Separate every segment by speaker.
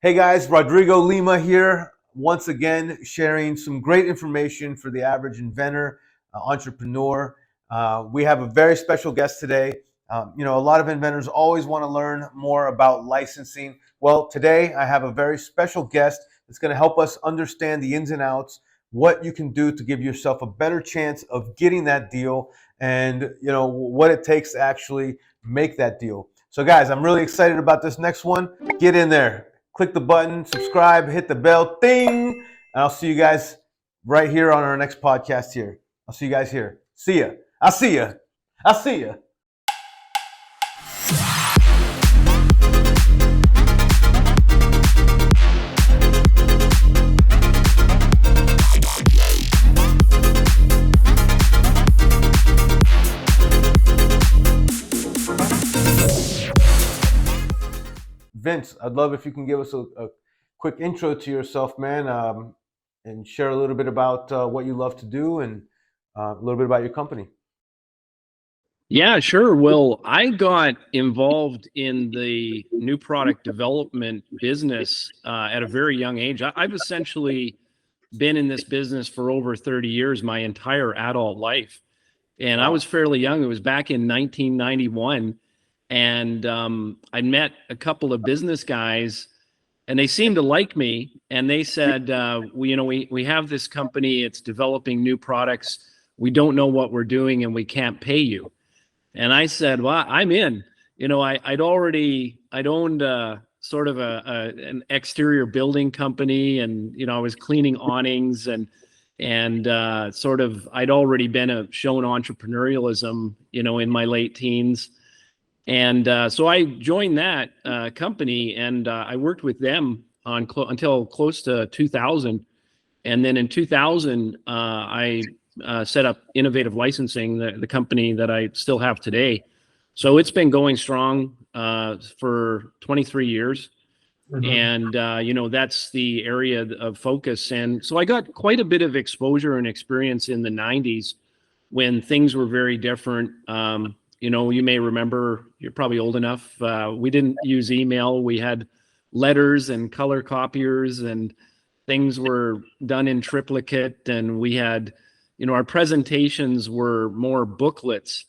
Speaker 1: Hey guys, Rodrigo Lima here, once again sharing some great information for the average inventor, entrepreneur. We have a very special guest today. A lot of inventors always want to learn more about licensing. Well, today I have a very special guest that's going to help us understand the ins and outs, what you can do to give yourself a better chance of getting that deal, and what it takes to actually make that deal. So guys, I'm really excited about this next one. Get in there. Click the button, subscribe, hit the bell, ding, and I'll see you guys right here on our next podcast here. I'll see you guys here. See ya. I'll see ya. I'll see ya. Vince, I'd love if you can give us a quick intro to yourself, man, and share a little bit about what you love to do and a little bit about your company.
Speaker 2: Yeah, sure. Well, I got involved in the new product development business at a very young age. I've essentially been in this business for over 30 years, my entire adult life. And wow. I was fairly young. It was back in 1991. And I met a couple of business guys, and they seemed to like me. And they said, we have this company. It's developing new products. We don't know what we're doing, and we can't pay you. And I said, well, I'm in. I'd owned sort of an exterior building company, and I was cleaning awnings, and sort of I'd already been shown entrepreneurialism, in my late teens. And so I joined that company, and I worked with them until close to 2000. And then in 2000, I set up Innovative Licensing, the company that I still have today. So it's been going strong for 23 years. Mm-hmm. And, that's the area of focus. And so I got quite a bit of exposure and experience in the 90s when things were very different. You may remember, you're probably old enough, we didn't use email. We had letters and color copiers, and things were done in triplicate, and we had, our presentations were more booklets.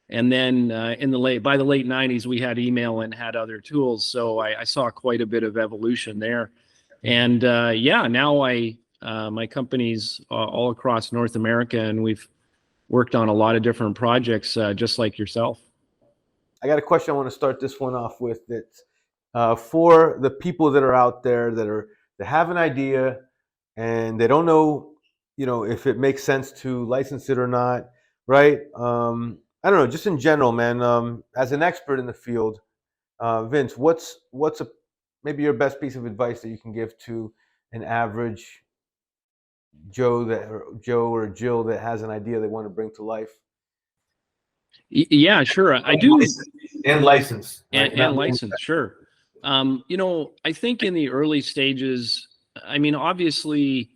Speaker 2: And then by the late 90s, we had email and had other tools. So I saw quite a bit of evolution there. And now my company's all across North America, and we've worked on a lot of different projects, just like yourself.
Speaker 1: I got a question I want to start this one off with. That for the people that are out there that have an idea and they don't know, if it makes sense to license it or not, right? I don't know, just in general, man. As an expert in the field, Vince, what's maybe your best piece of advice that you can give to an average Joe or Jill that has an idea they want to bring to life?
Speaker 2: Yeah, sure. I do.
Speaker 1: And license.
Speaker 2: Right? And license, sure. I think in the early stages, obviously,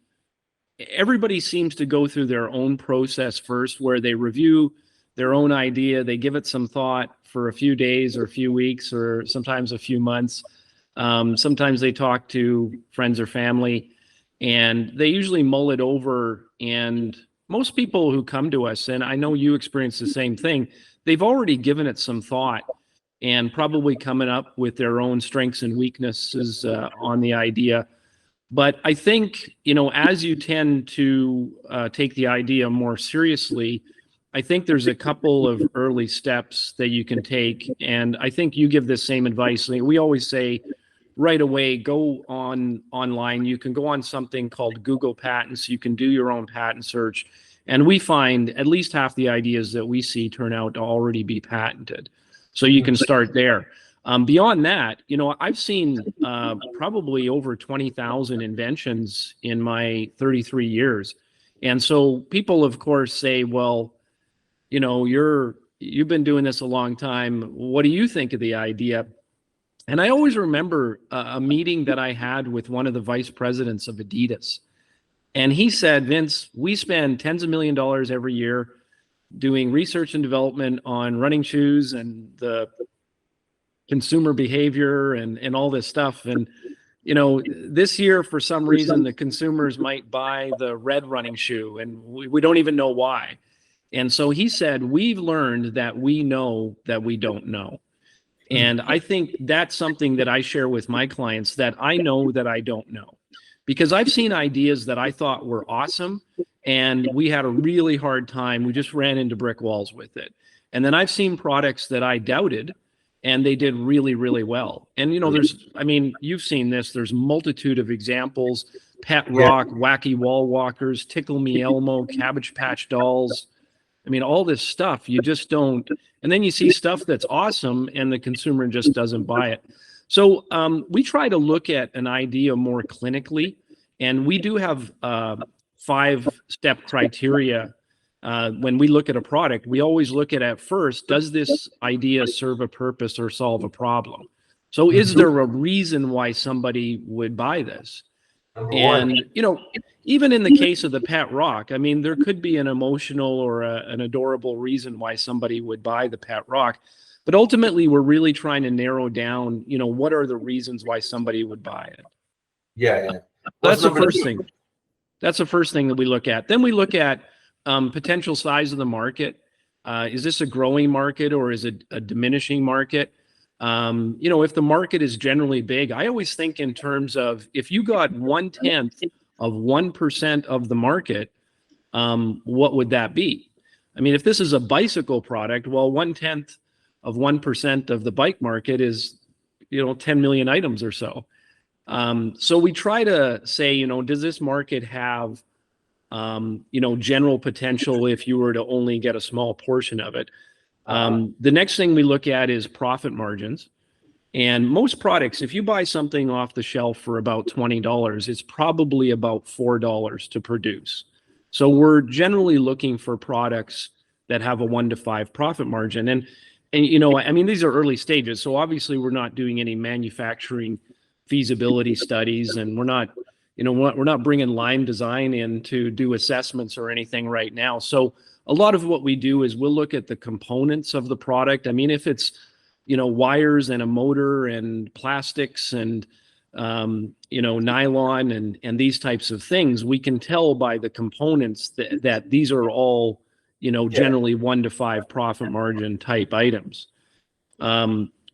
Speaker 2: everybody seems to go through their own process first, where they review their own idea, they give it some thought for a few days or a few weeks or sometimes a few months. Sometimes they talk to friends or family, and they usually mull it over. And most people who come to us, and I know you experience the same thing, they've already given it some thought and probably coming up with their own strengths and weaknesses on the idea. But I think, as you tend to take the idea more seriously, I think there's a couple of early steps that you can take. And I think you give this same advice. We always say, right away, go online. You can go on something called Google Patents. You can do your own patent search. And we find at least half the ideas that we see turn out to already be patented. So you can start there. Beyond that, I've seen probably over 20,000 inventions in my 33 years. And so people, of course, say, well, you've been doing this a long time. What do you think of the idea? And I always remember a meeting that I had with one of the vice presidents of Adidas. And he said, Vince, we spend tens of millions of dollars every year doing research and development on running shoes and the consumer behavior and all this stuff. And, this year, for some reason, the consumers might buy the red running shoe, and we don't even know why. And so he said, we've learned that we know that we don't know. And I think that's something that I share with my clients, that I know that I don't know. Because I've seen ideas that I thought were awesome, and we had a really hard time. We just ran into brick walls with it. And then I've seen products that I doubted, and they did really, really well. And, you've seen this. There's a multitude of examples: Pet Rock, Wacky Wall Walkers, Tickle Me Elmo, Cabbage Patch Dolls. All this stuff, you just don't. And then you see stuff that's awesome, and the consumer just doesn't buy it. So we try to look at an idea more clinically, and we do have 5-step criteria. When we look at a product, we always look at first, does this idea serve a purpose or solve a problem? So is there a reason why somebody would buy this? And, even in the case of the Pet Rock, there could be an emotional or an adorable reason why somebody would buy the Pet Rock. But ultimately, we're really trying to narrow down, what are the reasons why somebody would buy it?
Speaker 1: Yeah.
Speaker 2: That's the first thing. That's the first thing that we look at. Then we look at potential size of the market. Is this a growing market, or is it a diminishing market? If the market is generally big, I always think in terms of, if you got 1/10 of 1% of the market, what would that be? If this is a bicycle product, well, 1/10 of 1% of the bike market is, 10 million items or so. So we try to say, does this market have, general potential if you were to only get a small portion of it? The next thing we look at is profit margins. And most products, if you buy something off the shelf for about $20, it's probably about $4 to produce. So we're generally looking for products that have a 1 to 5 profit margin. And these are early stages. So obviously we're not doing any manufacturing feasibility studies, and we're not bringing line design in to do assessments or anything right now. So a lot of what we do is we'll look at the components of the product. If it's, wires and a motor and plastics and, nylon and these types of things, we can tell by the components that these are all, generally 1 to 5 profit margin type items.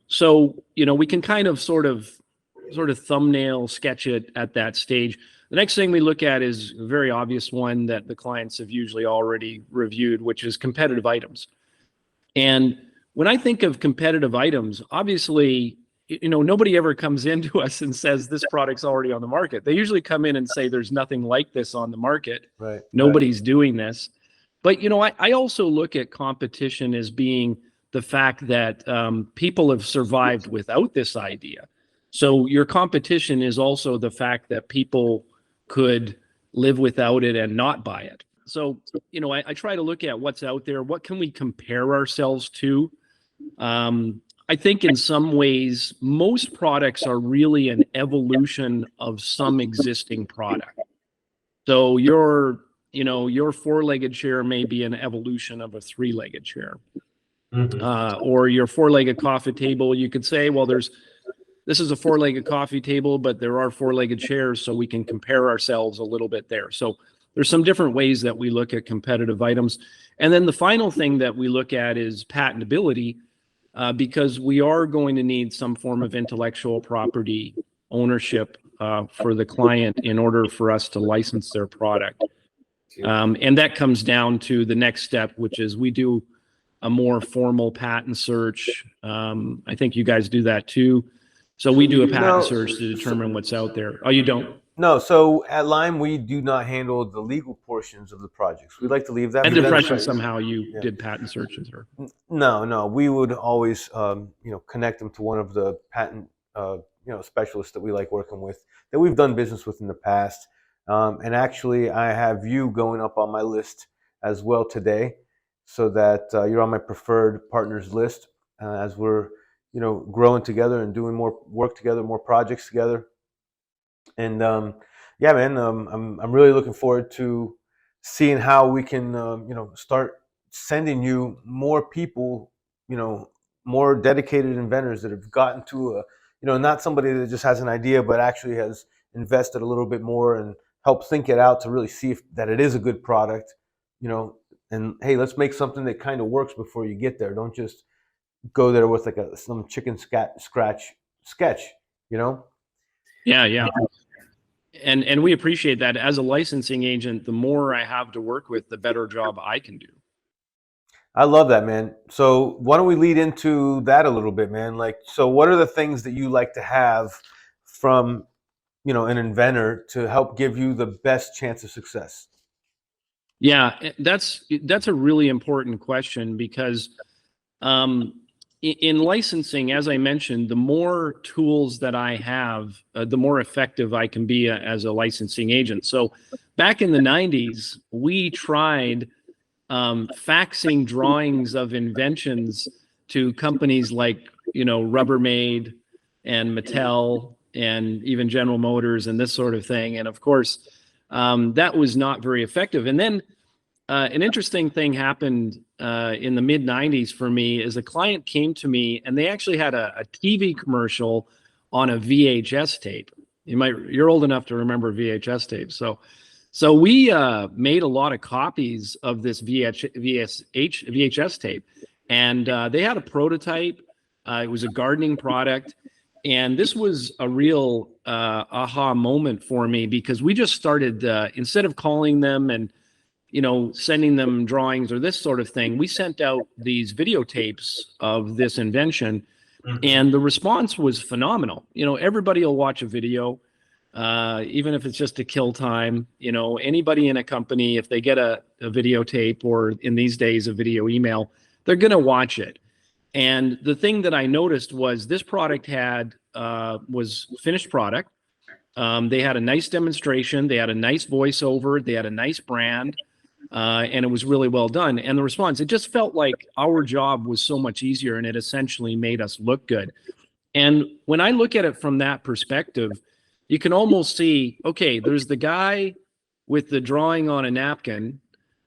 Speaker 2: So, we can kind of sort of thumbnail sketch it at that stage. The next thing we look at is a very obvious one that the clients have usually already reviewed, which is competitive items. And when I think of competitive items, obviously, nobody ever comes into us and says this product's already on the market. They usually come in and say there's nothing like this on the market.
Speaker 1: Right.
Speaker 2: Nobody's doing this. But, I also look at competition as being the fact that people have survived without this idea. So your competition is also the fact that people could live without it and not buy it. So, I try to look at what's out there. What can we compare ourselves to? I think in some ways, most products are really an evolution of some existing product. So your 4-legged chair may be an evolution of a 3-legged chair. Or your 4-legged coffee table, you could say, well, this is a 4-legged coffee table, but there are 4-legged chairs, so we can compare ourselves a little bit there. So there's some different ways that we look at competitive items. And then the final thing that we look at is patentability, because we are going to need some form of intellectual property ownership for the client in order for us to license their product. And that comes down to the next step, which is we do a more formal patent search. I think you guys do that too. So we do a patent search to determine what's out there. Oh, you don't?
Speaker 1: No. So at Lime, we do not handle the legal portions of the projects. We like to leave that.
Speaker 2: And depression somehow you did patent searches, or?
Speaker 1: No. We would always, connect them to one of the patent, specialists that we like working with, that we've done business with in the past. And actually, I have you going up on my list as well today, so that you're on my preferred partners list as we're, growing together and doing more work together, more projects together. And yeah, man, I'm really looking forward to seeing how we can, start sending you more people, more dedicated inventors that have gotten to not somebody that just has an idea, but actually has invested a little bit more and helped think it out to really see if that it is a good product, and hey, let's make something that kind of works before you get there. Don't just go there with like some chicken scratch sketch,
Speaker 2: Yeah, yeah. And we appreciate that. As a licensing agent, the more I have to work with, the better job I can do.
Speaker 1: I love that, man. So why don't we lead into that a little bit, man? Like, so what are the things that you like to have from, an inventor to help give you the best chance of success?
Speaker 2: Yeah, that's a really important question because in licensing, as I mentioned, the more tools that I have, the more effective I can be as a licensing agent. So back in the 90s, we tried faxing drawings of inventions to companies like, Rubbermaid and Mattel and even General Motors and this sort of thing. And of course, that was not very effective. And then an interesting thing happened in the mid 90s for me is a client came to me and they actually had a TV commercial on a VHS tape. You're old enough to remember VHS tapes. So we made a lot of copies of this VHS tape, and they had a prototype. It was a gardening product, and this was a real aha moment for me because we just started instead of calling them and sending them drawings or this sort of thing, we sent out these videotapes of this invention, and the response was phenomenal. Everybody will watch a video. Even if it's just to kill time, anybody in a company, if they get a videotape or in these days a video email, they're going to watch it. And the thing that I noticed was this product was finished product. They had a nice demonstration. They had a nice voiceover. They had a nice brand. And it was really well done. And the response, it just felt like our job was so much easier and it essentially made us look good. And when I look at it from that perspective, you can almost see, okay, there's the guy with the drawing on a napkin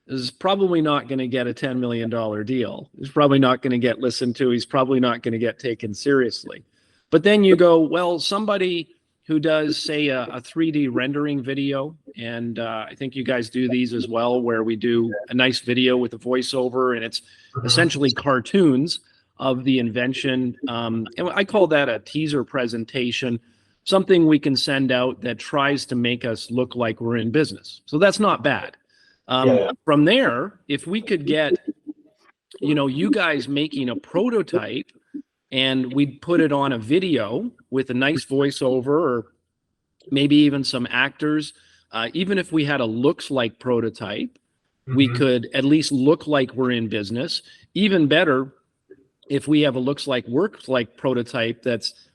Speaker 2: is probably not going to get a $10 million deal. He's probably not going to get listened to. He's probably not going to get taken seriously. But then you go, well, somebody who does, say, a 3D rendering video, and I think you guys do these as well, where we do a nice video with a voiceover, and it's essentially cartoons of the invention. And I call that a teaser presentation, something we can send out that tries to make us look like we're in business. So that's not bad. From there, if we could get, you guys making a prototype and we'd put it on a video with a nice voiceover or maybe even some actors, even if we had a looks like prototype, we could at least look like we're in business. Even better, if we have a looks like works like prototype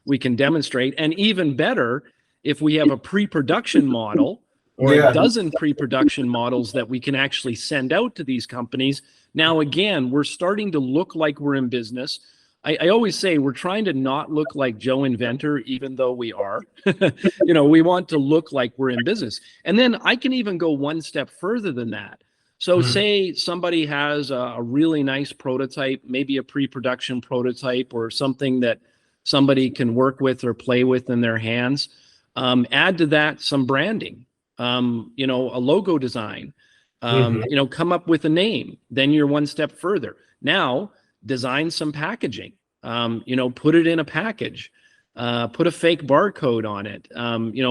Speaker 2: we can demonstrate, and even better if we have a pre-production model or a dozen pre-production models that we can actually send out to these companies. Now, again, we're starting to look like we're in business. I always say we're trying to not look like Joe Inventor, even though we are. We want to look like we're in business. And then I can even go one step further than that. So say somebody has a really nice prototype, maybe a pre-production prototype or something that somebody can work with or play with in their hands. Add to that some branding, a logo design, come up with a name. Then you're one step further. Now, design some packaging, put it in a package, put a fake barcode on it,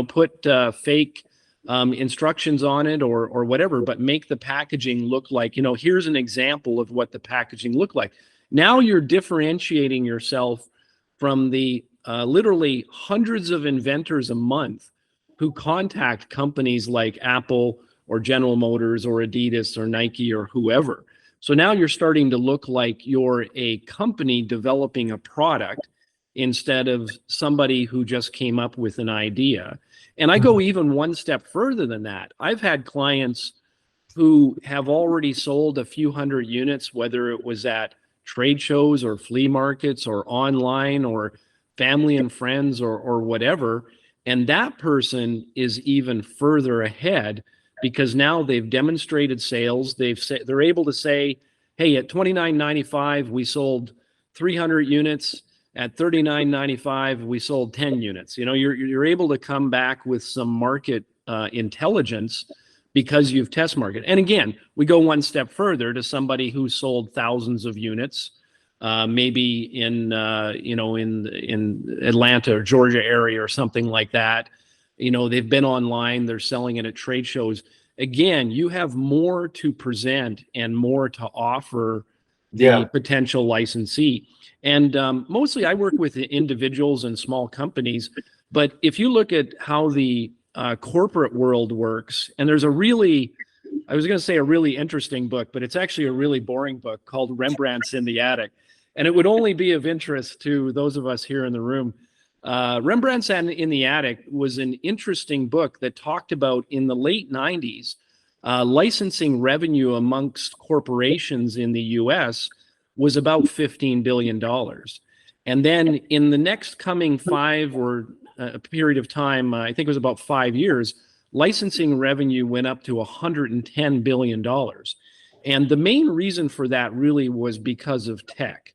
Speaker 2: put fake instructions on it or whatever, but make the packaging look like, here's an example of what the packaging looked like. Now you're differentiating yourself from the literally hundreds of inventors a month who contact companies like Apple or General Motors or Adidas or Nike or whoever. So now you're starting to look like you're a company developing a product instead of somebody who just came up with an idea. And I go even one step further than that. I've had clients who have already sold a few hundred units, whether it was at trade shows or flea markets or online or family and friends or whatever. And that person is even further ahead because now they've demonstrated sales. They're able to say, hey, at $29.95, we sold 300 units. At $39.95, we sold 10 units. You're able to come back with some market intelligence because you've test market. And again, we go one step further to somebody who sold thousands of units, maybe in Atlanta or Georgia area or something like that. They've been online, they're selling it at trade shows. Again, you have more to present and more to offer the potential licensee. And mostly I work with individuals and small companies. But if you look at how the corporate world works, and there's I was going to say a really interesting book, but it's actually a really boring book called Rembrandts in the Attic. And it would only be of interest to those of us here in the room. Rembrandts in the Attic was an interesting book that talked about in the late 90s, licensing revenue amongst corporations in the US was about $15 billion. And then in the next coming a period of time, I think it was about 5 years, licensing revenue went up to $110 billion. And the main reason for that really was because of tech,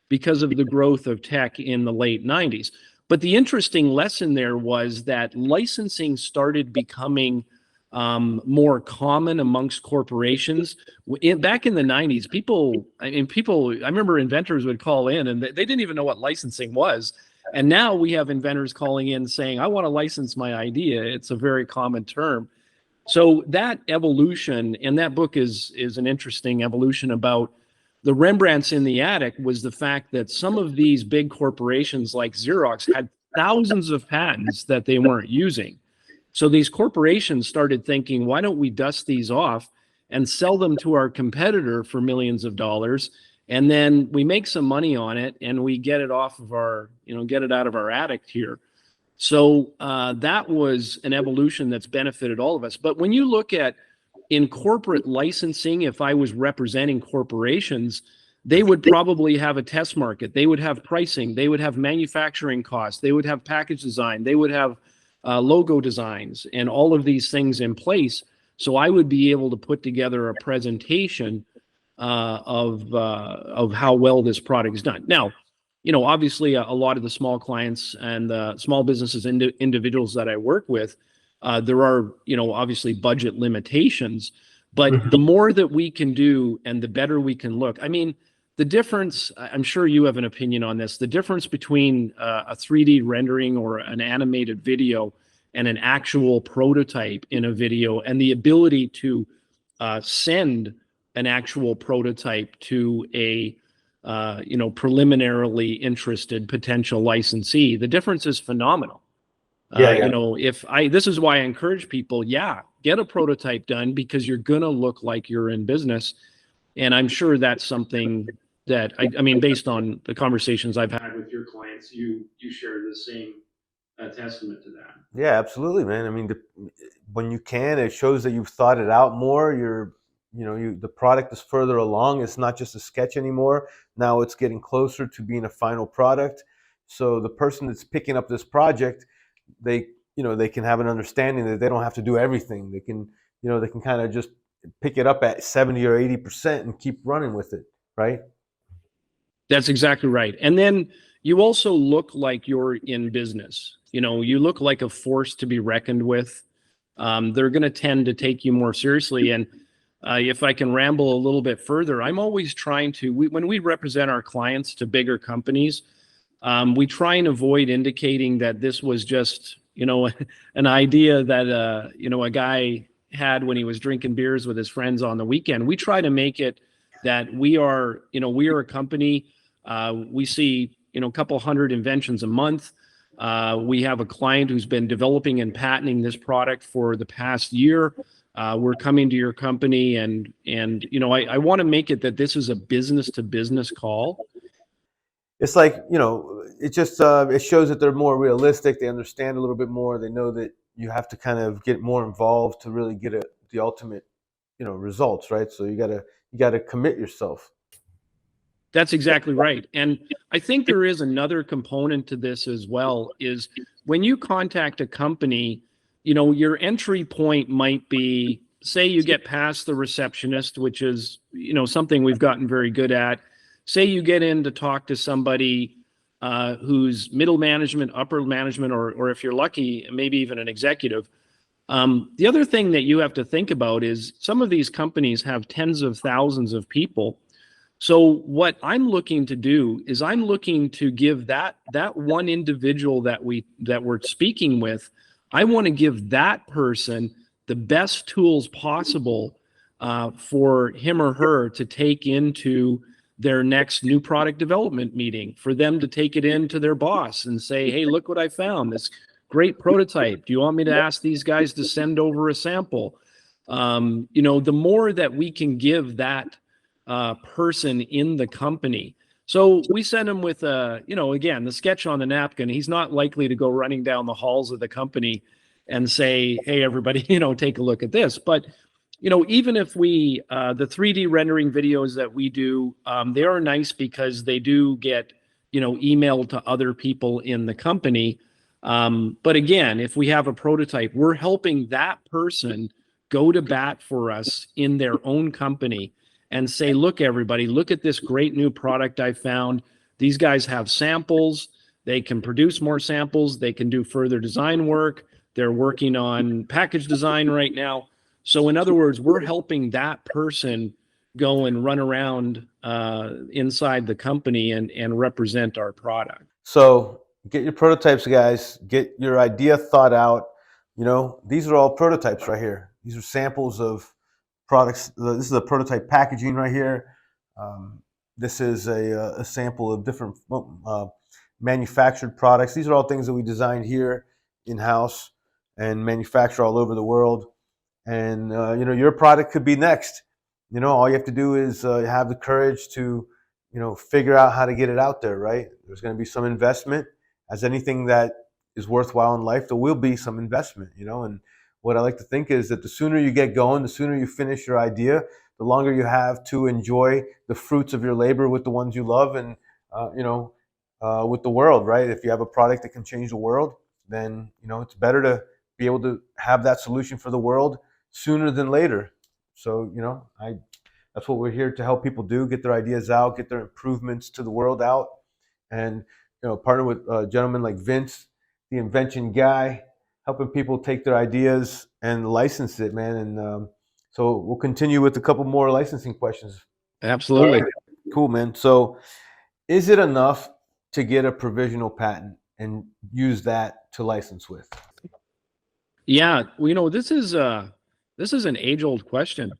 Speaker 2: because of the growth of tech in the late 90s. But the interesting lesson there was that licensing started becoming more common amongst corporations. Back in the 90s, I remember inventors would call in and they didn't even know what licensing was. And now we have inventors calling in saying, I want to license my idea. It's a very common term. So that evolution, and that book is an interesting evolution about the Rembrandts in the Attic, was the fact that some of these big corporations like Xerox had thousands of patents that they weren't using. So these corporations started thinking, why don't we dust these off and sell them to our competitor for millions of dollars? And then we make some money on it and we get it off of get it out of our attic here. So that was an evolution that's benefited all of us. But when you look at in corporate licensing, if I was representing corporations, they would probably have a test market. They would have pricing. They would have manufacturing costs. They would have package design. They would have logo designs and all of these things in place. So I would be able to put together a presentation of how well this product is done. Now, obviously a lot of the small clients and the small businesses, individuals that I work with, there are, obviously budget limitations, but the more that we can do and the better we can look. I mean, the difference, I'm sure you have an opinion on this, the difference between a 3D rendering or an animated video and an actual prototype in a video, and the ability to send an actual prototype to a preliminarily interested potential licensee, the difference is phenomenal. This is why I encourage people, get a prototype done, because you're going to look like you're in business. And I'm sure that's something that, I mean, based on the conversations I've had with your clients, you share the same testament to that.
Speaker 1: Yeah, absolutely, man. I mean, when you can, it shows that you've thought it out more. The product is further along. It's not just a sketch anymore. Now it's getting closer to being a final product. So the person that's picking up this project, they can have an understanding that they don't have to do everything. They can kind of just pick it up at 70 or 80% and keep running with it, right?
Speaker 2: That's exactly right. And then you also look like you're in business. You look like a force to be reckoned with. They're going to tend to take you more seriously. And if I can ramble a little bit further, I'm always trying to, when we represent our clients to bigger companies, we try and avoid indicating that this was just, an idea that, a guy had when he was drinking beers with his friends on the weekend. We try to make it that we are a company. We see, a couple hundred inventions a month. We have a client who's been developing and patenting this product for the past year. We're coming to your company and I want to make it that this is a business to business call.
Speaker 1: It's like, it just, it shows that they're more realistic. They understand a little bit more. They know that you have to kind of get more involved to really get the ultimate, results, right? So you gotta commit yourself.
Speaker 2: That's exactly right. And I think there is another component to this as well, is when you contact a company, your entry point might be, say you get past the receptionist, which is, something we've gotten very good at. Say you get in to talk to somebody who's middle management, upper management, or if you're lucky, maybe even an executive. The other thing that you have to think about is some of these companies have tens of thousands of people. So what I'm looking to do is I'm looking to give that one individual that we're speaking with, I want to give that person the best tools possible for him or her to take into their next new product development meeting, for them to take it into their boss and say, hey, look what I found, this great prototype. Do you want me to ask these guys to send over a sample? The more that we can give that person in the company. So we send him with again, the sketch on the napkin. He's not likely to go running down the halls of the company and say, hey, everybody, take a look at this. But, even if we, the 3D rendering videos that we do, they are nice because they do get, emailed to other people in the company. But again, if we have a prototype, we're helping that person go to bat for us in their own company and say, look, everybody, look at this great new product I found. These guys have samples. They can produce more samples. They can do further design work. They're working on package design right now. So in other words, we're helping that person go and run around inside the company and represent our product.
Speaker 1: So get your prototypes, guys. Get your idea thought out. These are all prototypes right here. These are samples of products. This is a prototype packaging right here. This is a sample of different manufactured products. These are all things that we designed here in-house and manufacture all over the world. And your product could be next. All you have to do is have the courage to figure out how to get it out there, right? There's going to be some investment. As anything that is worthwhile in life, there will be some investment, and what I like to think is that the sooner you get going, the sooner you finish your idea, the longer you have to enjoy the fruits of your labor with the ones you love and, with the world, right? If you have a product that can change the world, then, it's better to be able to have that solution for the world sooner than later. So, that's what we're here to help people do, get their ideas out, get their improvements to the world out, and, partner with a gentleman like Vince, the Invention Guy, helping people take their ideas and license it, man. And so we'll continue with a couple more licensing questions.
Speaker 2: Absolutely.
Speaker 1: Right. Cool, man. So is it enough to get a provisional patent and use that to license with?
Speaker 2: Yeah, this is an age-old question,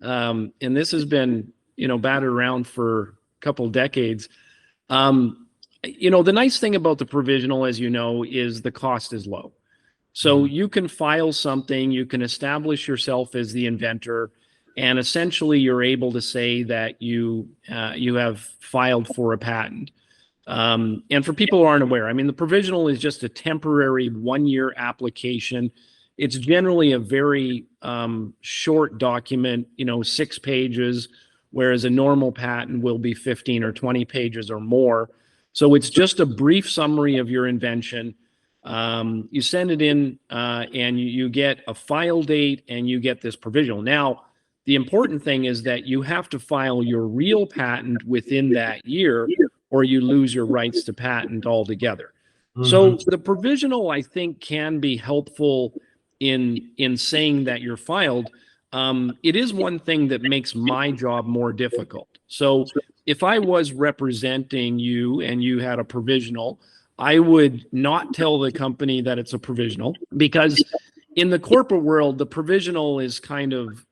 Speaker 2: and this has been battered around for a couple decades. The nice thing about the provisional, as you know, is the cost is low. So you can file something, you can establish yourself as the inventor, and essentially you're able to say that you have filed for a patent. And for people who aren't aware, I mean, the provisional is just a temporary 1-year application. It's generally a very short document, 6 pages, whereas a normal patent will be 15 or 20 pages or more. So it's just a brief summary of your invention. You send it in and you get a file date and you get this provisional. Now, the important thing is that you have to file your real patent within that year or you lose your rights to patent altogether. Mm-hmm. So the provisional, I think, can be helpful in saying that you're filed. It is one thing that makes my job more difficult. So if I was representing you and you had a provisional, I would not tell the company that it's a provisional, because in the corporate world, the provisional is kind of,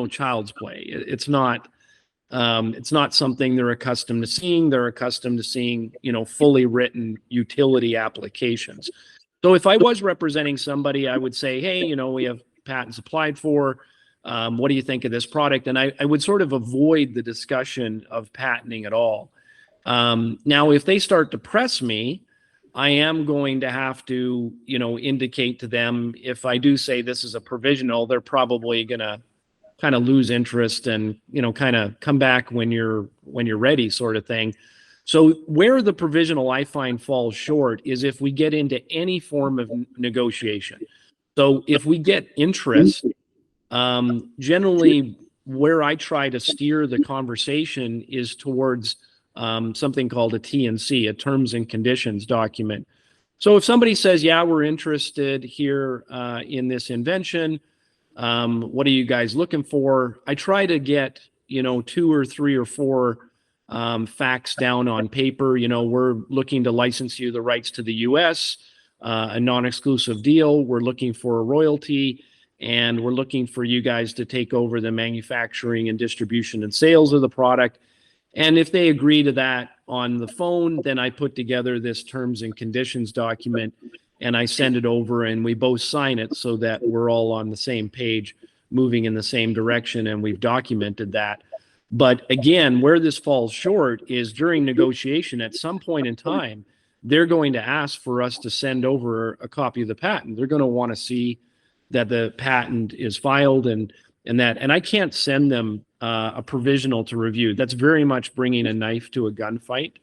Speaker 2: child's play. It's not something they're accustomed to seeing. They're accustomed to seeing, fully written utility applications. So if I was representing somebody, I would say, hey, we have patents applied for. What do you think of this product? And I would sort of avoid the discussion of patenting at all. Now, if they start to press me, I am going to have to, indicate to them, if I do say this is a provisional, they're probably going to kind of lose interest and, kind of come back when you're ready, sort of thing. So where the provisional, I find, falls short is if we get into any form of negotiation. So if we get interest, generally where I try to steer the conversation is towards something called a T&C, a terms and conditions document. So if somebody says, yeah, we're interested here in this invention, what are you guys looking for? I try to get, 2 or 3 or 4 facts down on paper. We're looking to license you the rights to the US, a non-exclusive deal. We're looking for a royalty, and we're looking for you guys to take over the manufacturing and distribution and sales of the product. And if they agree to that on the phone, then I put together this terms and conditions document and I send it over and we both sign it so that we're all on the same page, moving in the same direction, and we've documented that. But again, where this falls short is during negotiation, at some point in time, they're going to ask for us to send over a copy of the patent. They're going to want to see that the patent is filed and I can't send them a provisional to review. That's very much bringing a knife to a gunfight.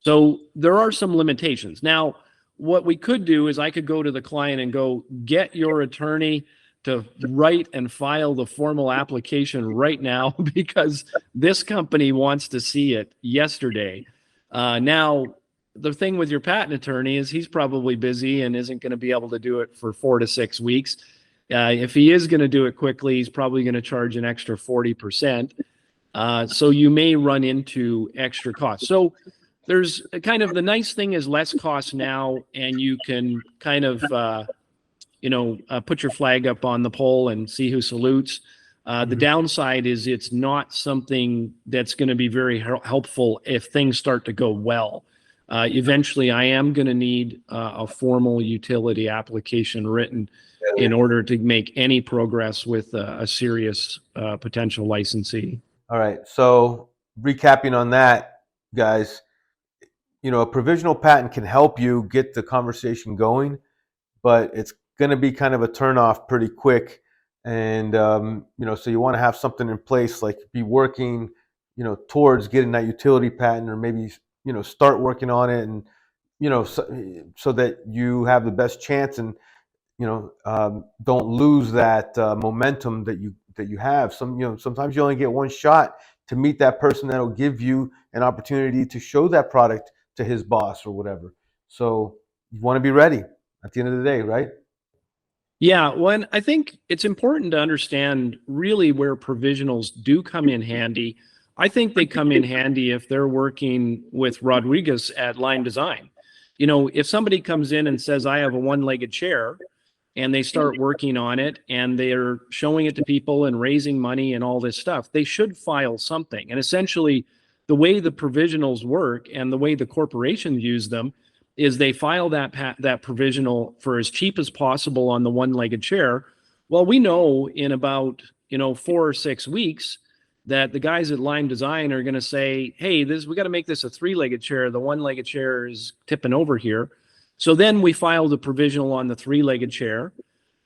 Speaker 2: So there are some limitations. Now, what we could do is I could go to the client and go, get your attorney to write and file the formal application right now because this company wants to see it yesterday. Now, the thing with your patent attorney is he's probably busy and isn't going to be able to do it for 4 to 6 weeks. If he is going to do it quickly, he's probably going to charge an extra 40%. So you may run into extra costs. So there's kind of the nice thing is less cost now, and you can kind of, put your flag up on the pole and see who salutes. The downside is it's not something that's going to be very helpful if things start to go well. Eventually, I am going to need a formal utility application written in order to make any progress with a serious potential licensee.
Speaker 1: All right. So recapping on that, guys, a provisional patent can help you get the conversation going, but it's going to be kind of a turnoff pretty quick. And, so you want to have something in place, like be working, towards getting that utility patent, or maybe, start working on it, and, so that you have the best chance, and, don't lose that momentum that you have. Sometimes you only get one shot to meet that person that'll give you an opportunity to show that product to his boss or whatever. So you want to be ready at the end of the day, right?
Speaker 2: Yeah, well, I think it's important to understand really where provisionals do come in handy. I think they come in handy if they're working with Rodriguez at Line Design. If somebody comes in and says, I have a one-legged chair, and they start working on it and they're showing it to people and raising money and all this stuff, they should file something. And essentially, the way the provisionals work and the way the corporations use them is they file that provisional for as cheap as possible on the one-legged chair. Well, we know in about 4 or 6 weeks that the guys at Line Design are going to say, hey, we got to make this a 3-legged chair. The one-legged chair is tipping over here. So then we file the provisional on the 3-legged chair.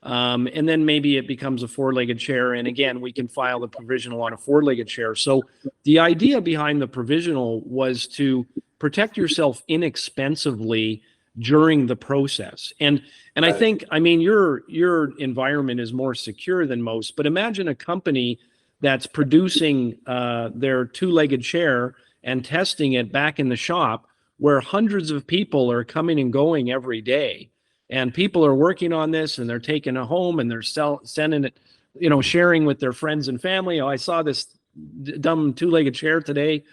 Speaker 2: And then maybe it becomes a 4-legged chair. And again, we can file the provisional on a 4-legged chair. So the idea behind the provisional was to protect yourself inexpensively during the process. And I think, your environment is more secure than most, but imagine a company that's producing their 2-legged chair and testing it back in the shop, where hundreds of people are coming and going every day, and people are working on this and they're taking it home and they're sending it, sharing with their friends and family. Oh, I saw this dumb 2-legged chair today.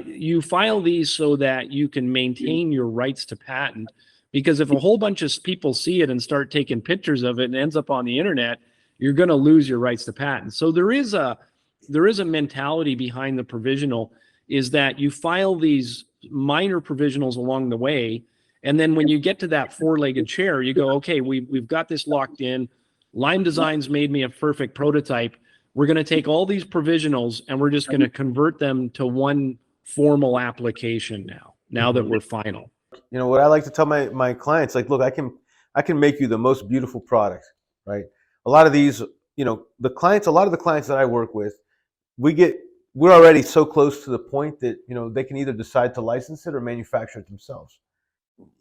Speaker 2: You file these so that you can maintain your rights to patent, because if a whole bunch of people see it and start taking pictures of it and ends up on the internet, you're going to lose your rights to patent. So there is a mentality behind the provisional, is that you file these minor provisionals along the way, and then when you get to that 4-legged chair, you go, okay, we've got this locked in. Lime Designs made me a perfect prototype. We're going to take all these provisionals and we're just going to convert them to one formal application now that we're final.
Speaker 1: What I like to tell my clients, like, look, I can make you the most beautiful product, right? A lot of these, a lot of the clients that I work with, we're already so close to the point that, they can either decide to license it or manufacture it themselves.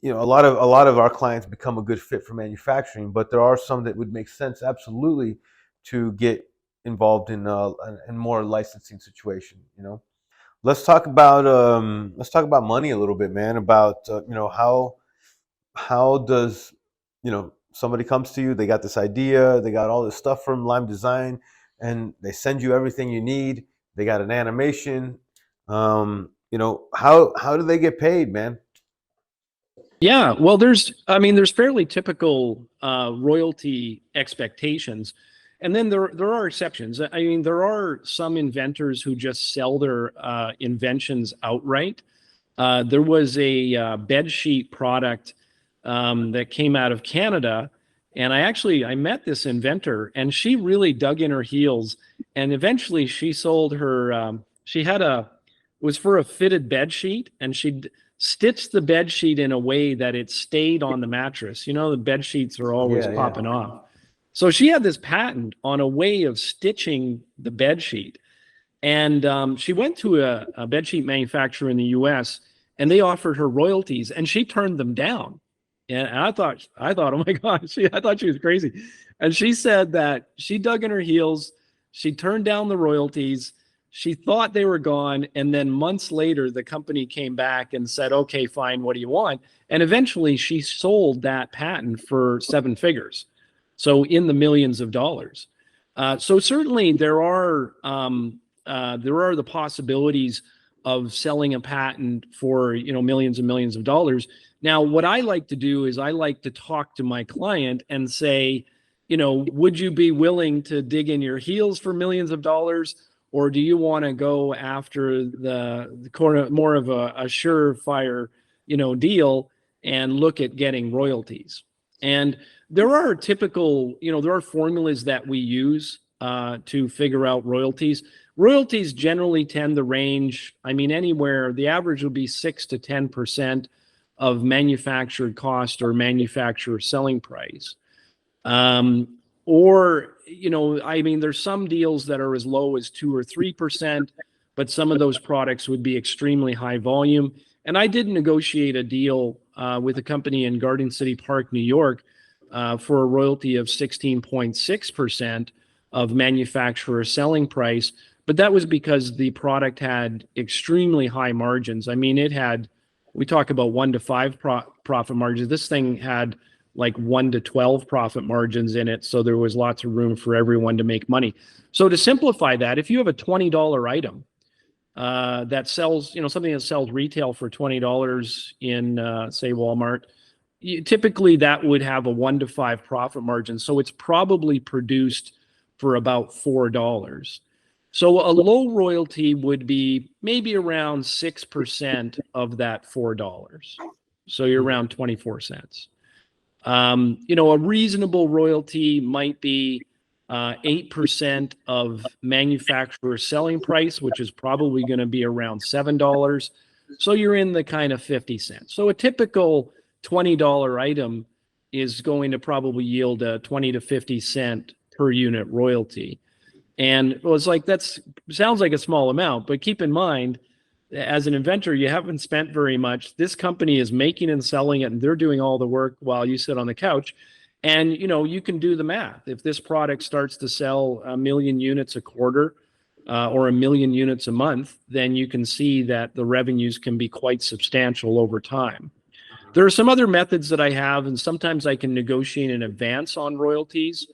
Speaker 1: A lot of our clients become a good fit for manufacturing, but there are some that would make sense absolutely to get involved in more licensing situation. let's talk about money a little bit, man. About how does somebody comes to you, they got this idea, they got all this stuff from Lime Design, and they send you everything you need. They got an animation. How do they get paid, man?
Speaker 2: Yeah, well, there's fairly typical royalty expectations, and then there are exceptions. I mean, there are some inventors who just sell their inventions outright. There was a bed sheet product that came out of Canada, and I met this inventor, and she really dug in her heels, and eventually she sold her. She had a it was for a fitted bed sheet, and she stitched the bed sheet in a way that it stayed on the mattress. You know, the bed sheets are always
Speaker 1: Yeah,
Speaker 2: popping
Speaker 1: yeah.
Speaker 2: off. So she had this patent on a way of stitching the bed sheet. And she went to a bedsheet manufacturer in the U.S. and they offered her royalties, and she turned them down. And oh my God, I thought she was crazy. And she said that she dug in her heels, she turned down the royalties, she thought they were gone, and then months later, the company came back and said, "Okay, fine, what do you want?" And eventually, she sold that patent for seven figures, so in the millions of dollars. So certainly there are the possibilities of selling a patent for millions and millions of dollars. Now, what I like to do is I like to talk to my client and say, would you be willing to dig in your heels for millions of dollars, or do you want to go after the corner more of a surefire deal and look at getting royalties? And there are formulas that we use to figure out royalties. Royalties generally tend to range, I mean, anywhere, the average would be 6 to 10% of manufactured cost or manufacturer selling price. I mean, there's some deals that are as low as 2 or 3%, but some of those products would be extremely high volume. And I did negotiate a deal with a company in Garden City Park, New York, for a royalty of 16.6% of manufacturer selling price. But that was because the product had extremely high margins. I mean, we talk about 1 to 5 profit margins. This thing had like 1 to 12 profit margins in it. So there was lots of room for everyone to make money. So to simplify that, if you have a $20 item that sells, something that sells retail for $20 in, say, Walmart, typically that would have a 1 to 5 profit margin. So it's probably produced for about $4. So a low royalty would be maybe around 6% of that $4. So you're around 24 cents. A reasonable royalty might be 8% of manufacturer selling price, which is probably going to be around $7. So you're in the kind of 50 cents. So a typical $20 item is going to probably yield a 20 to 50 cent per unit royalty. And it was like, sounds like a small amount, but keep in mind, as an inventor, you haven't spent very much. This company is making and selling it, and they're doing all the work while you sit on the couch. And you can do the math. If this product starts to sell 1 million units a quarter or 1 million units a month, then you can see that the revenues can be quite substantial over time. There are some other methods that I have, and sometimes I can negotiate an advance on royalties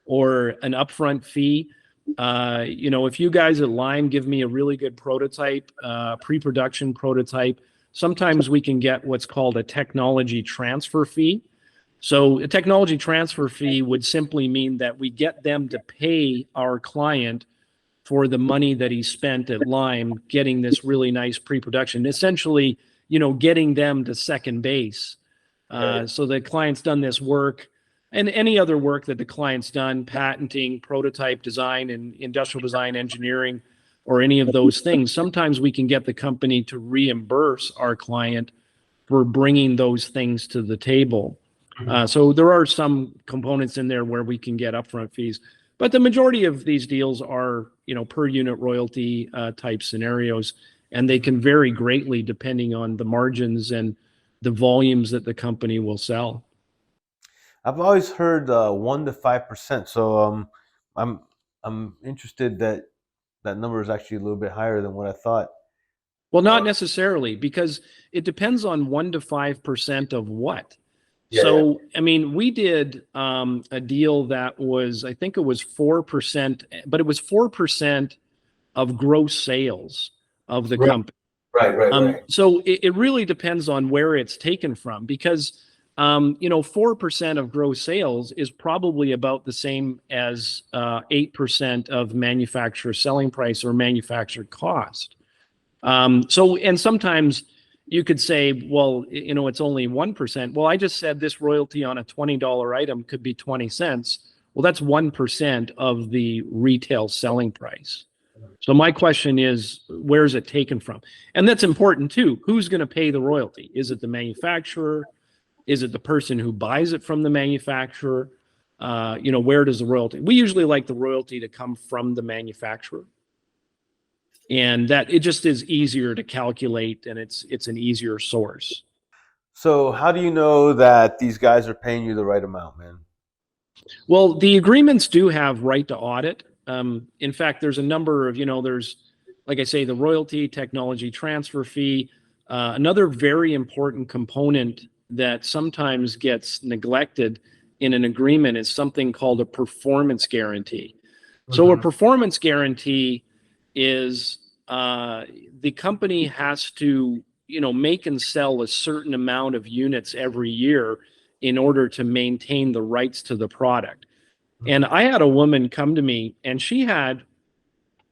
Speaker 2: or an upfront fee. If you guys at Lime give me a really good prototype, pre-production prototype, sometimes we can get what's called a technology transfer fee. So a technology transfer fee would simply mean that we get them to pay our client for the money that he spent at Lime getting this really nice pre-production. Essentially, getting them to second base. So the client's done this work and any other work that the client's done, patenting, prototype design, and industrial design engineering, or any of those things. Sometimes we can get the company to reimburse our client for bringing those things to the table. So there are some components in there where we can get upfront fees, but the majority of these deals are, per unit royalty type scenarios, and they can vary greatly depending on the margins and the volumes that the company will sell.
Speaker 1: I've always heard 1 to 5%. So I'm interested that that number is actually a little bit higher than what I thought.
Speaker 2: Well, not necessarily, because it depends on 1 to 5% of what.
Speaker 1: Yeah,
Speaker 2: So, I mean, we did a deal that was, I think it was 4%, but it was 4% of gross sales of the
Speaker 1: Right,
Speaker 2: company.
Speaker 1: right.
Speaker 2: So it really depends on where it's taken from, because 4% of gross sales is probably about the same as 8% of manufacturer selling price or manufacturer cost. And sometimes you could say, well, it's only 1%. Well, I just said this royalty on a $20 item could be 20 cents. Well, that's 1% of the retail selling price. So my question is, where is it taken from? And that's important too. Who's going to pay the royalty? Is it the manufacturer? Is it the person who buys it from the manufacturer? Where does the royalty? We usually like the royalty to come from the manufacturer, and that it just is easier to calculate, and it's an easier source.
Speaker 1: So how do you know that these guys are paying you the right amount, man?
Speaker 2: Well, the agreements do have right to audit. In fact, there's a number of, there's, like I say, the royalty, technology transfer fee. Another very important component that sometimes gets neglected in an agreement is something called a performance guarantee. So a performance guarantee is the company has to, make and sell a certain amount of units every year in order to maintain the rights to the product. And I had a woman come to me, and she had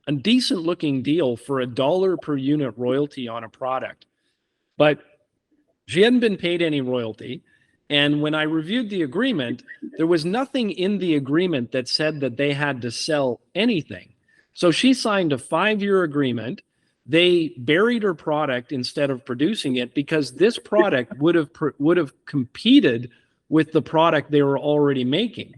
Speaker 2: a decent looking deal for $1 per unit royalty on a product, but she hadn't been paid any royalty. And when I reviewed the agreement, there was nothing in the agreement that said that they had to sell anything. So she signed a 5-year agreement. They buried her product instead of producing it, because this product would have competed with the product they were already making.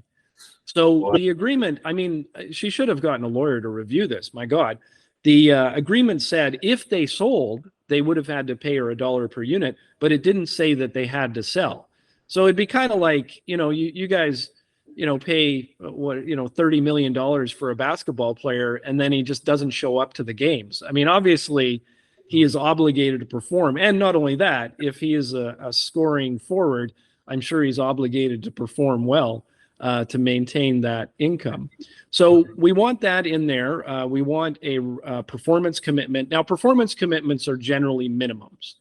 Speaker 2: So the agreement, I mean, she should have gotten a lawyer to review this. My God. The agreement said if they sold, they would have had to pay her $1 per unit, but it didn't say that they had to sell. So it'd be kind of like, you guys, pay $30 million for a basketball player, and then he just doesn't show up to the games. I mean, obviously, he is obligated to perform. And not only that, if he is a scoring forward, I'm sure he's obligated to perform well to maintain that income. So we want that in there. We want a performance commitment. Now, performance commitments are generally minimums.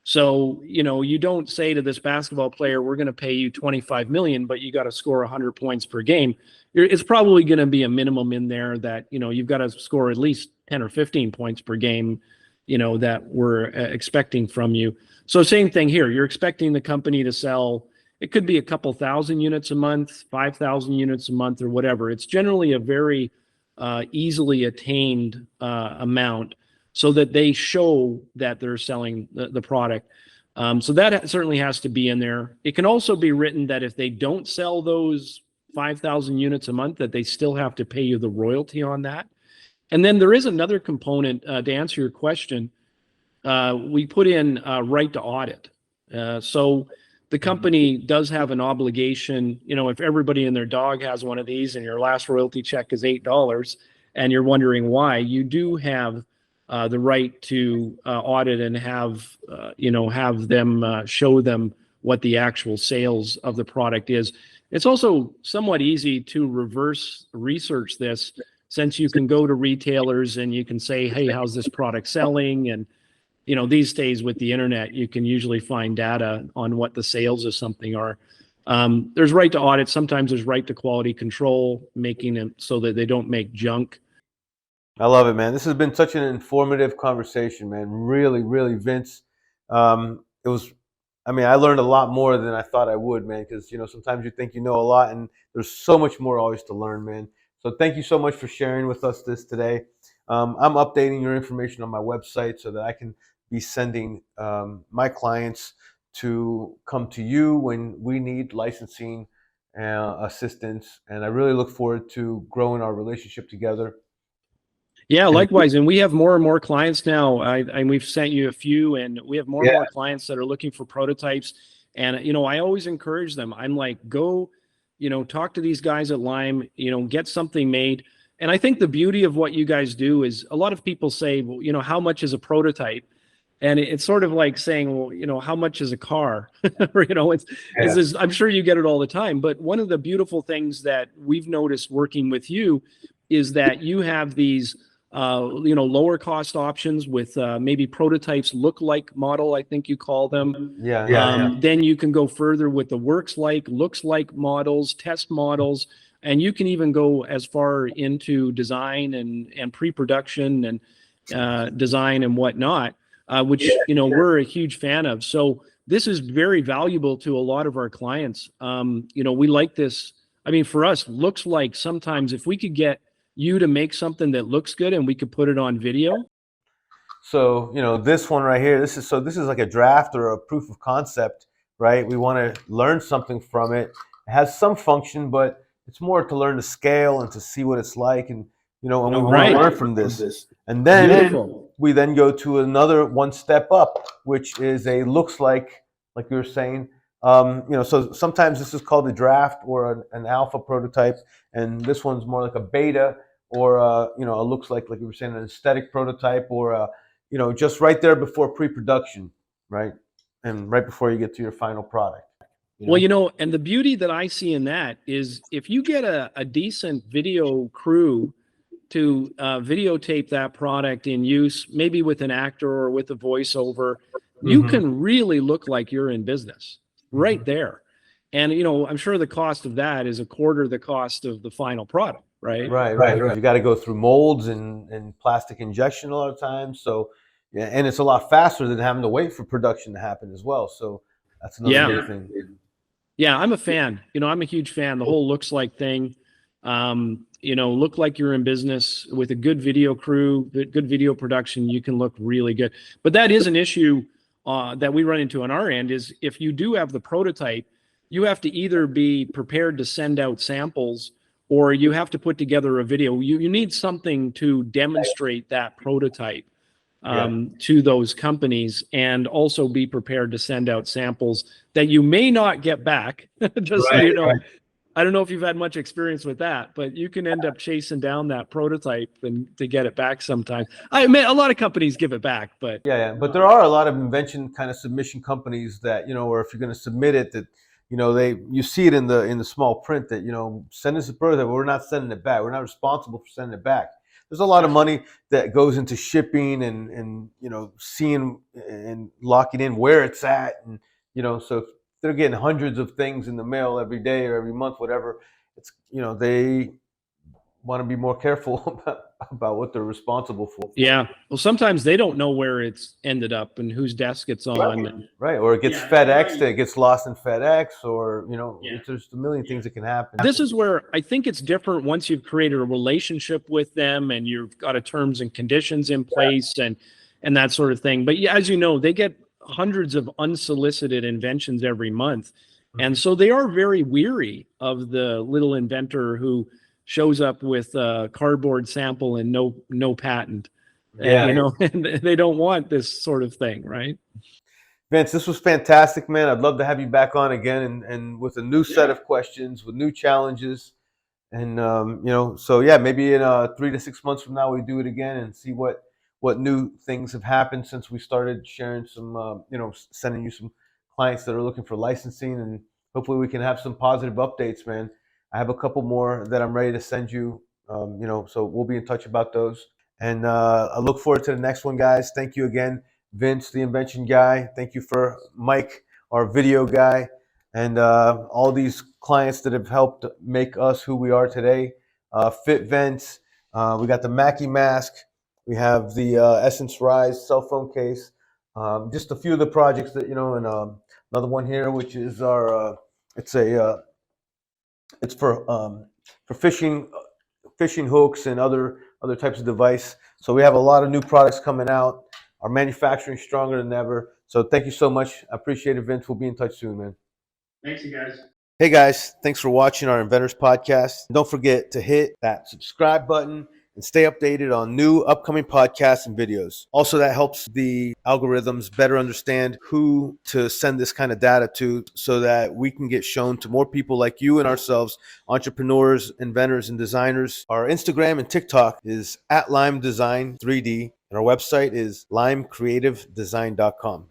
Speaker 2: So, you don't say to this basketball player, we're going to pay you 25 million, but you got to score 100 points per game. It's probably going to be a minimum in there that, you've got to score at least 10 or 15 points per game, that we're expecting from you. So same thing here. You're expecting the company to sell, it could be a couple thousand units a month, 5,000 units a month, or whatever. It's generally a very easily attained amount, so that they show that they're selling the product. So that certainly has to be in there. It can also be written that if they don't sell those 5,000 units a month, that they still have to pay you the royalty on that. And then there is another component to answer your question. We put in right to audit. So the company does have an obligation, if everybody and their dog has one of these and your last royalty check is $8 and you're wondering why, you do have the right to audit and have them show them what the actual sales of the product is. It's also somewhat easy to reverse research this, since you can go to retailers and you can say, hey, how's this product selling? And these days with the internet, you can usually find data on what the sales of something are. There's right to audit. Sometimes there's right to quality control, making it so that they don't make junk.
Speaker 1: I love it, man. This has been such an informative conversation, man. Really, really, Vince. It was, I mean, I learned a lot more than I thought I would, man, because, sometimes you think you know a lot, and there's so much more always to learn, man. So thank you so much for sharing with us this today. I'm updating your information on my website so that I can be sending my clients to come to you when we need licensing assistance. And I really look forward to growing our relationship together.
Speaker 2: Yeah, likewise. And we have more and more clients now. And we've sent you a few, and we have more and more clients that are looking for prototypes. And, I always encourage them. I'm like, go, talk to these guys at Lime, get something made. And I think the beauty of what you guys do is, a lot of people say, well, how much is a prototype? And it's sort of like saying, well, how much is a car? Or, it's this, I'm sure you get it all the time. But one of the beautiful things that we've noticed working with you is that you have these, lower cost options with maybe prototypes, look like model, I think you call them.
Speaker 1: Yeah.
Speaker 2: Then you can go further with the works like, looks like models, test models, and you can even go as far into design and pre-production and design and whatnot, which we're a huge fan of. So this is very valuable to a lot of our clients. We like this. I mean, for us, looks like sometimes if we could get you to make something that looks good and we could put it on video.
Speaker 1: So, this one right here, this is like a draft or a proof of concept, right? We want to learn something from it. It has some function, but it's more to learn the scale and to see what it's like. And, and we want to learn from this. And then we then go to another one step up, which is a looks like you were saying. So sometimes this is called a draft or an alpha prototype. And this one's more like a beta or, a looks like you were saying, an aesthetic prototype or just right there before pre-production, right? And right before you get to your final product.
Speaker 2: Well, and the beauty that I see in that is if you get a decent video crew to videotape that product in use, maybe with an actor or with a voiceover, you can really look like you're in business right there. And, I'm sure the cost of that is a quarter the cost of the final product, right?
Speaker 1: Right. You got to go through molds and plastic injection a lot of times. So, yeah, and it's a lot faster than having to wait for production to happen as well. So that's another big thing.
Speaker 2: Yeah, I'm a fan. I'm a huge fan. The whole looks like thing. Look like you're in business with a good video crew, good video production. You can look really good. But that is an issue that we run into on our end is if you do have the prototype, you have to either be prepared to send out samples or you have to put together a video. You need something to demonstrate that prototype to those companies and also be prepared to send out samples that you may not get back. Just so you know. I don't know if you've had much experience with that, but you can end up chasing down that prototype and to get it back sometimes. I mean, a lot of companies give it back, but
Speaker 1: but there are a lot of invention kind of submission companies that or if you're going to submit it, that you see it in the small print that send us a prototype, but we're not sending it back. We're not responsible for sending it back. There's a lot of money that goes into shipping and seeing and locking in where it's at, and so if they're getting hundreds of things in the mail every day or every month, whatever. It's they want to be more careful about what they're responsible for.
Speaker 2: Yeah. Well, sometimes they don't know where it's ended up and whose desk it's on.
Speaker 1: Right. Or it gets FedExed, it gets lost in FedEx, or there's a million things that can happen.
Speaker 2: This is where I think it's different once you've created a relationship with them and you've got a terms and conditions in place and that sort of thing. But as you know, they get hundreds of unsolicited inventions every month. And so they are very weary of the little inventor who shows up with a cardboard sample and no patent. And they don't want this sort of thing, right?
Speaker 1: Vince, this was fantastic, man. I'd love to have you back on again and with a new set of questions, with new challenges. And so maybe in 3 to 6 months from now we do it again and see what new things have happened since we started sharing some sending you some clients that are looking for licensing, and hopefully we can have some positive updates, man. I have a couple more that I'm ready to send you, so we'll be in touch about those. And I look forward to the next one, guys. Thank you again, Vince, the Invention Guy. Thank you for Mike, our video guy, and all these clients that have helped make us who we are today. Fit Vents, we got the Mackie mask, we have the Essence Rise cell phone case, just a few of the projects that, and another one here, which is our, it's for fishing hooks and other types of device. So we have a lot of new products coming out. Our manufacturing is stronger than ever. So thank you so much. I appreciate it, Vince. We'll be in touch soon, man.
Speaker 2: Thanks, you guys.
Speaker 1: Hey guys, thanks for watching our Inventors podcast. Don't forget to hit that subscribe button and stay updated on new upcoming podcasts and videos. Also, that helps the algorithms better understand who to send this kind of data to so that we can get shown to more people like you and ourselves, entrepreneurs, inventors, and designers. Our Instagram and TikTok is @LimeDesign3D. And our website is limecreativedesign.com.